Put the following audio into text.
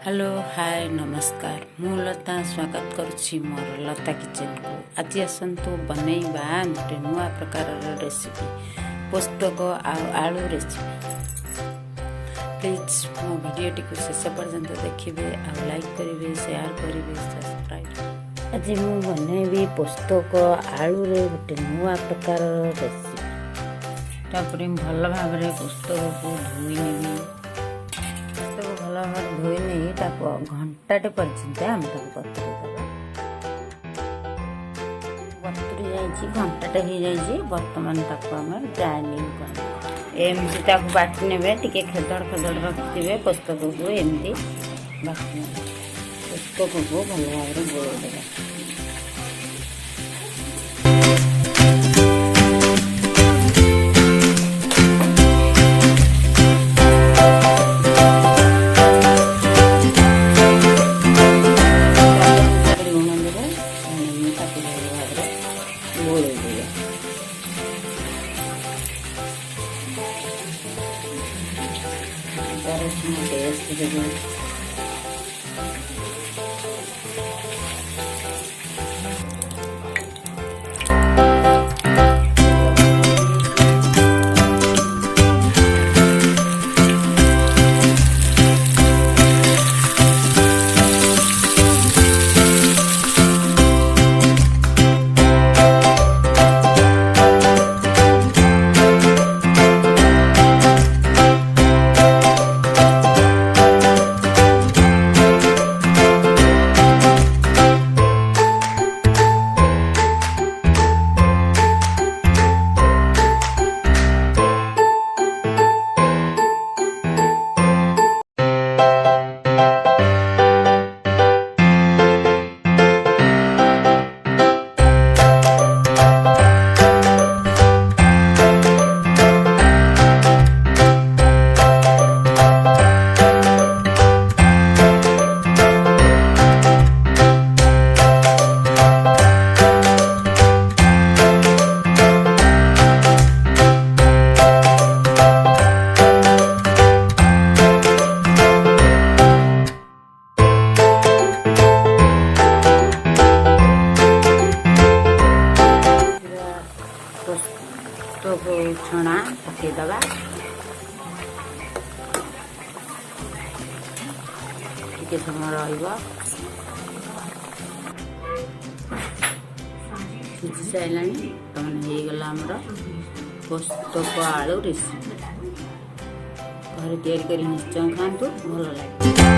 Hello hi नमस्कार मु लता स्वागत करुच्ची मोर लता किचन को। आज आसतु बनैबा गोटे नुआ प्रकार रेसिपी पोस्तक आलू रेसिपी। प्लीज मो भिडियोटी को शेष पर्यंत देखिए आ लाइक करेंगे शेयर करेंगे सब्सक्राइब। आज मु बनैबी पोस्तक आलू रे गोटे नुआ प्रकार रेसिपी। तापर भल भाव पोस्तक को धोई नेबी। भल भाव धोई नहीं घंटाटे पर्यंत आम बतुरी देवा। बतुरी जाइए घंटाटे हो जाइए। बर्तमान आम ग्राइंडिंग कर एमती बाटी ने टे खेदड़ खेदड़ रखिए। पुस्तक को एमती बाटी पुस्तक को भल भाव गोलदेवा। छणा पकईदबा। टे समय सिझी सारा तमागला आमर पोस्तक आलू रेसिपी। घर तैयारी कर निश्चय खातु भल लगे।